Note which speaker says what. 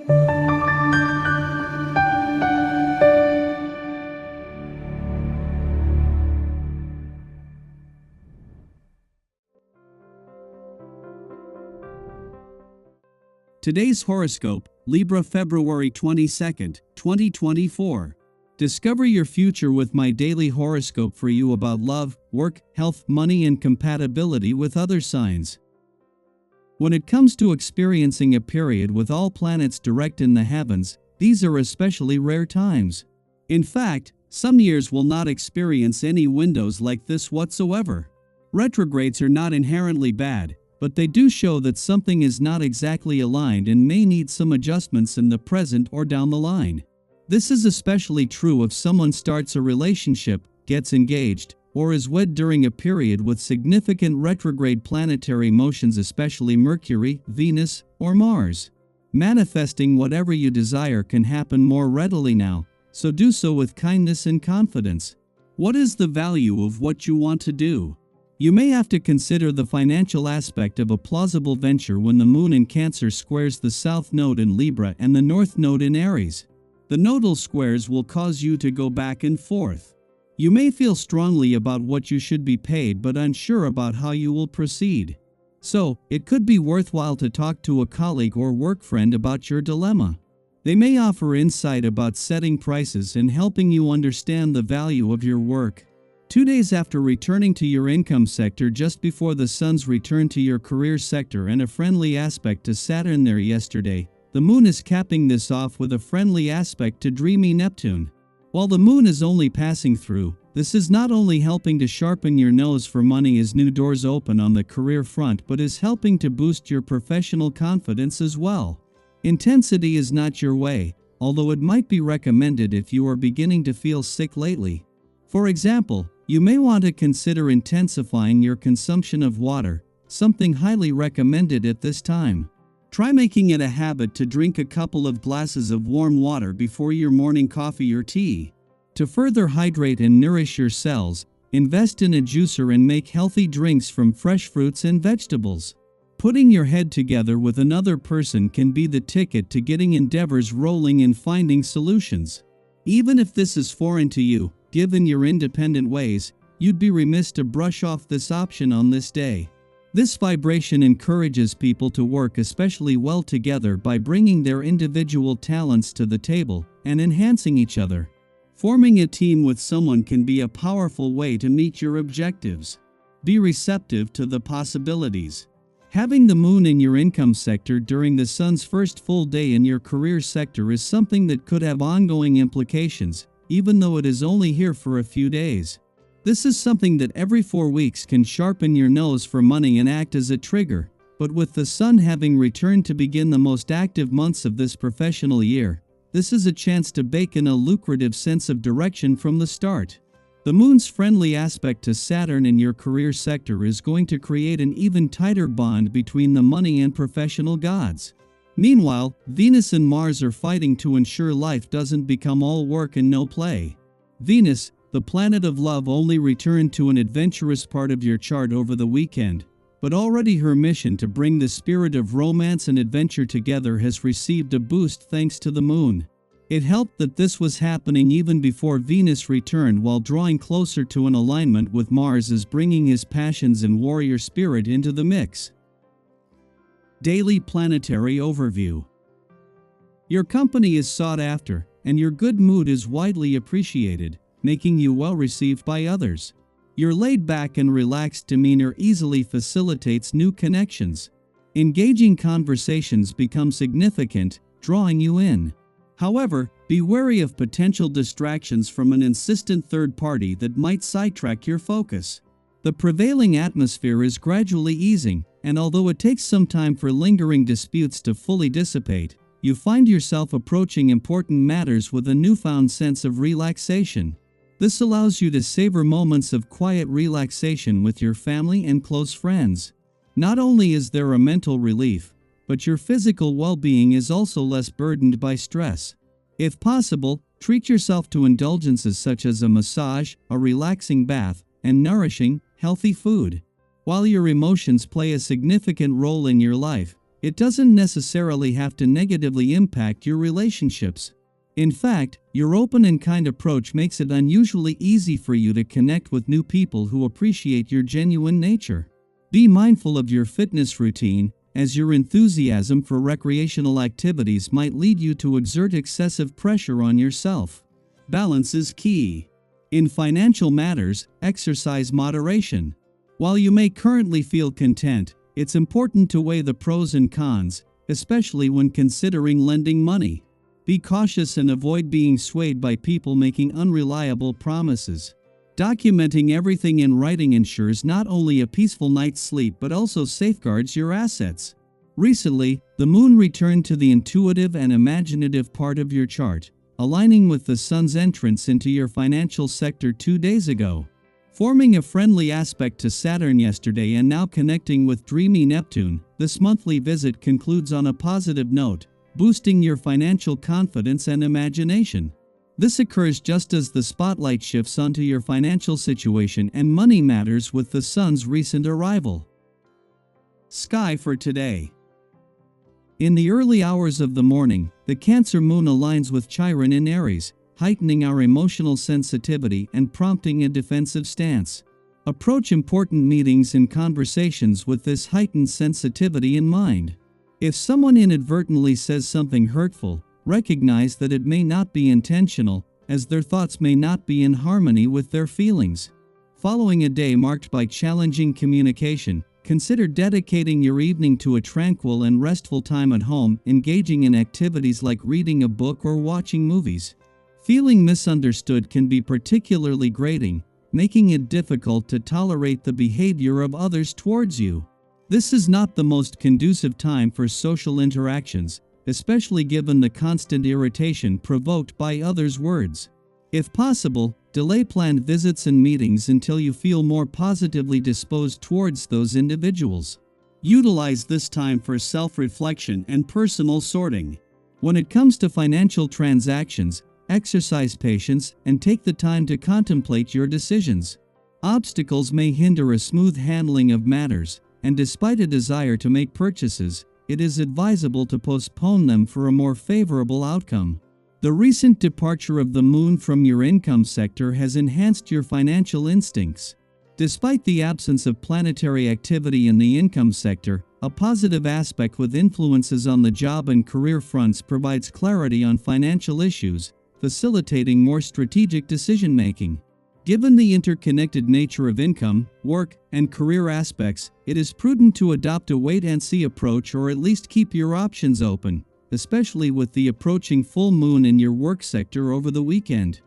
Speaker 1: Today's horoscope, Libra February 22nd, 2024. Discover your future with my daily horoscope for you about love, work, health, money, and compatibility with other signs. When it comes to experiencing a period with all planets direct in the heavens, these are especially rare times. In fact, some years will not experience any windows like this whatsoever. Retrogrades are not inherently bad, but they do show that something is not exactly aligned and may need some adjustments in the present or down the line. This is especially true if someone starts a relationship, gets engaged, or is wed during a period with significant retrograde planetary motions, especially Mercury, Venus, or Mars. Manifesting whatever you desire can happen more readily now, so do so with kindness and confidence. What is the value of what you want to do? You may have to consider the financial aspect of a plausible venture when the moon in Cancer squares the south node in Libra and the north node in Aries. The nodal squares will cause you to go back and forth. You may feel strongly about what you should be paid but unsure about how you will proceed. So, it could be worthwhile to talk to a colleague or work friend about your dilemma. They may offer insight about setting prices and helping you understand the value of your work. 2 days after returning to your income sector, just before the sun's return to your career sector and a friendly aspect to Saturn there yesterday, the moon is capping this off with a friendly aspect to dreamy Neptune. While the moon is only passing through, this is not only helping to sharpen your nose for money as new doors open on the career front, but is helping to boost your professional confidence as well. Intensity is not your way, although it might be recommended if you are beginning to feel sick lately. For example, you may want to consider intensifying your consumption of water, something highly recommended at this time. Try making it a habit to drink a couple of glasses of warm water before your morning coffee or tea. To further hydrate and nourish your cells, invest in a juicer and make healthy drinks from fresh fruits and vegetables. Putting your head together with another person can be the ticket to getting endeavors rolling and finding solutions. Even if this is foreign to you, given your independent ways, you'd be remiss to brush off this option on this day. This vibration encourages people to work especially well together by bringing their individual talents to the table and enhancing each other. Forming a team with someone can be a powerful way to meet your objectives. Be receptive to the possibilities. Having the moon in your income sector during the sun's first full day in your career sector is something that could have ongoing implications, even though it is only here for a few days. This is something that every 4 weeks can sharpen your nose for money and act as a trigger, but with the sun having returned to begin the most active months of this professional year, this is a chance to bake in a lucrative sense of direction from the start. The moon's friendly aspect to Saturn in your career sector is going to create an even tighter bond between the money and professional gods. Meanwhile, Venus and Mars are fighting to ensure life doesn't become all work and no play. Venus, the planet of love, only returned to an adventurous part of your chart over the weekend, but already her mission to bring the spirit of romance and adventure together has received a boost thanks to the moon. It helped that this was happening even before Venus returned, while drawing closer to an alignment with Mars is bringing his passions and warrior spirit into the mix. Daily Planetary Overview. Your company is sought after, and your good mood is widely appreciated, making you well received by others. Your laid-back and relaxed demeanor easily facilitates new connections. Engaging conversations become significant, drawing you in. However, be wary of potential distractions from an insistent third party that might sidetrack your focus. The prevailing atmosphere is gradually easing, and although it takes some time for lingering disputes to fully dissipate, you find yourself approaching important matters with a newfound sense of relaxation. This allows you to savor moments of quiet relaxation with your family and close friends. Not only is there a mental relief, but your physical well-being is also less burdened by stress. If possible, treat yourself to indulgences such as a massage, a relaxing bath, and nourishing, healthy food. While your emotions play a significant role in your life, It doesn't necessarily have to negatively impact your relationships. In fact, your open and kind approach makes it unusually easy for you to connect with new people who appreciate your genuine nature. Be mindful of your fitness routine, as your enthusiasm for recreational activities might lead you to exert excessive pressure on yourself. Balance is key. In financial matters, exercise moderation. While you may currently feel content, it's important to weigh the pros and cons, especially when considering lending money. Be cautious and avoid being swayed by people making unreliable promises. Documenting everything in writing ensures not only a peaceful night's sleep but also safeguards your assets. Recently, the moon returned to the intuitive and imaginative part of your chart, aligning with the sun's entrance into your financial sector 2 days ago. Forming a friendly aspect to Saturn yesterday and now connecting with dreamy Neptune, this monthly visit concludes on a positive note, boosting your financial confidence and imagination. This occurs just as the spotlight shifts onto your financial situation and money matters with the sun's recent arrival. Sky for today. In the early hours of the morning, the Cancer moon aligns with Chiron in Aries, heightening our emotional sensitivity and prompting a defensive stance. Approach important meetings and conversations with this heightened sensitivity in mind. If someone inadvertently says something hurtful, recognize that it may not be intentional, as their thoughts may not be in harmony with their feelings. Following a day marked by challenging communication, consider dedicating your evening to a tranquil and restful time at home, engaging in activities like reading a book or watching movies. Feeling misunderstood can be particularly grating, making it difficult to tolerate the behavior of others towards you. This is not the most conducive time for social interactions, especially given the constant irritation provoked by others' words. If possible, delay planned visits and meetings until you feel more positively disposed towards those individuals. Utilize this time for self-reflection and personal sorting. When it comes to financial transactions, exercise patience and take the time to contemplate your decisions. Obstacles may hinder a smooth handling of matters, and despite a desire to make purchases, it is advisable to postpone them for a more favorable outcome. The recent departure of the moon from your income sector has enhanced your financial instincts. Despite the absence of planetary activity in the income sector, a positive aspect with influences on the job and career fronts provides clarity on financial issues, facilitating more strategic decision-making. Given the interconnected nature of income, work, and career aspects, it is prudent to adopt a wait-and-see approach or at least keep your options open, especially with the approaching full moon in your work sector over the weekend.